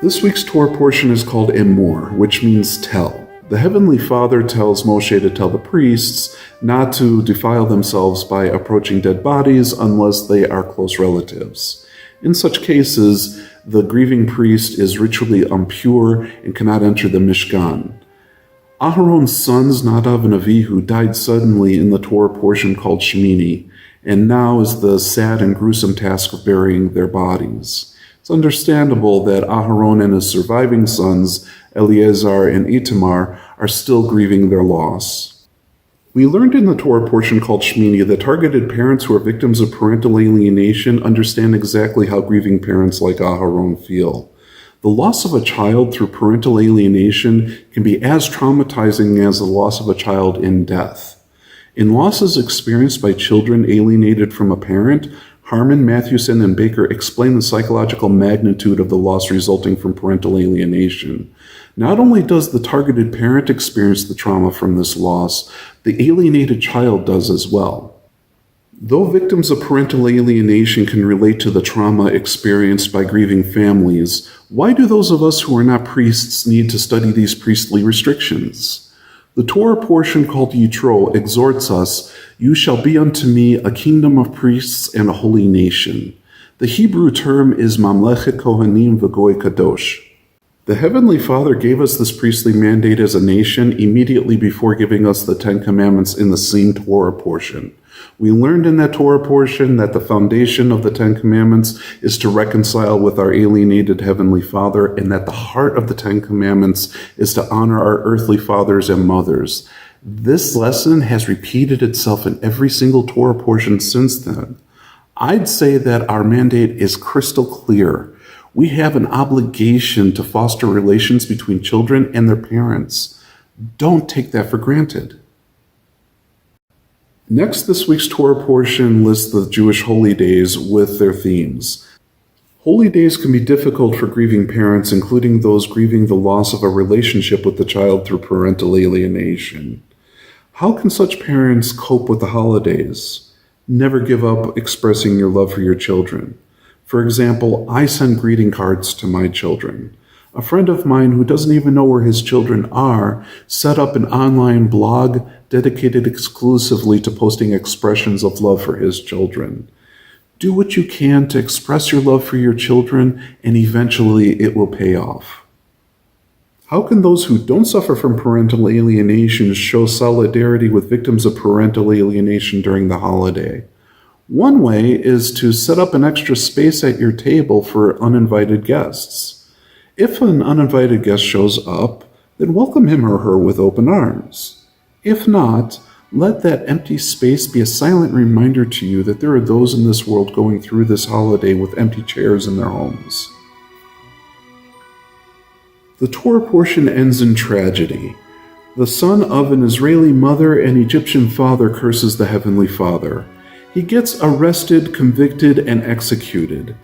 This week's Torah portion is called Emor, which means tell. The Heavenly Father tells Moshe to tell the priests not to defile themselves by approaching dead bodies unless they are close relatives. In such cases, the grieving priest is ritually impure and cannot enter the Mishkan. Aharon's sons, Nadav and Avihu, died suddenly in the Torah portion called Shemini, and now is the sad and gruesome task of burying their bodies. It's understandable that Aharon and his surviving sons, Eleazar and Itamar, are still grieving their loss. We learned in the Torah portion called Shemini that targeted parents who are victims of parental alienation understand exactly how grieving parents like Aharon feel. The loss of a child through parental alienation can be as traumatizing as the loss of a child in death. In losses experienced by children alienated from a parent, Harmon, Mathewson, and Baker explain the psychological magnitude of the loss resulting from parental alienation. Not only does the targeted parent experience the trauma from this loss, the alienated child does as well. Though victims of parental alienation can relate to the trauma experienced by grieving families, why do those of us who are not priests need to study these priestly restrictions? The Torah portion called Yitro exhorts us, "You shall be unto me a kingdom of priests and a holy nation." The Hebrew term is Mamlechet Kohanim V'Goy Kadosh. The Heavenly Father gave us this priestly mandate as a nation immediately before giving us the Ten Commandments in the same Torah portion. We learned in that Torah portion that the foundation of the Ten Commandments is to reconcile with our alienated Heavenly Father, and that the heart of the Ten Commandments is to honor our earthly fathers and mothers. This lesson has repeated itself in every single Torah portion since then. I'd say that our mandate is crystal clear. We have an obligation to foster relations between children and their parents. Don't take that for granted. Next, this week's Torah portion lists the Jewish holy days with their themes. Holy days can be difficult for grieving parents, including those grieving the loss of a relationship with the child through parental alienation. How can such parents cope with the holidays? Never give up expressing your love for your children. For example, I send greeting cards to my children. A friend of mine who doesn't even know where his children are set up an online blog dedicated exclusively to posting expressions of love for his children. Do what you can to express your love for your children, and eventually it will pay off. How can those who don't suffer from parental alienation show solidarity with victims of parental alienation during the holiday? One way is to set up an extra space at your table for uninvited guests. If an uninvited guest shows up, then welcome him or her with open arms. If not, let that empty space be a silent reminder to you that there are those in this world going through this holiday with empty chairs in their homes. The Torah portion ends in tragedy. The son of an Israeli mother and Egyptian father curses the Heavenly Father. He gets arrested, convicted, and executed.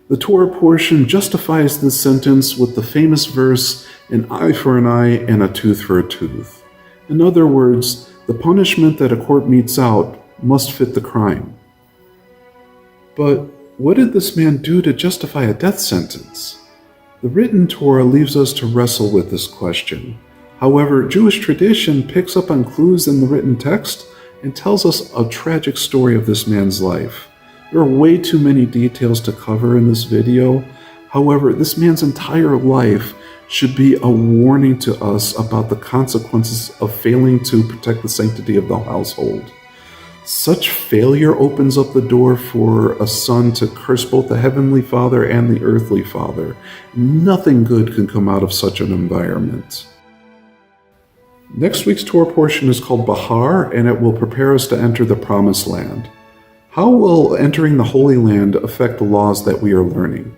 The Torah portion justifies this sentence with the famous verse, "An eye for an eye and a tooth for a tooth." In other words, the punishment that a court metes out must fit the crime. But what did this man do to justify a death sentence? The written Torah leaves us to wrestle with this question. However, Jewish tradition picks up on clues in the written text and tells us a tragic story of this man's life. There are way too many details to cover in this video. However, this man's entire life should be a warning to us about the consequences of failing to protect the sanctity of the household. Such failure opens up the door for a son to curse both the Heavenly Father and the earthly father. Nothing good can come out of such an environment. Next week's Torah portion is called Bahar, and it will prepare us to enter the Promised Land. How will entering the Holy Land affect the laws that we are learning?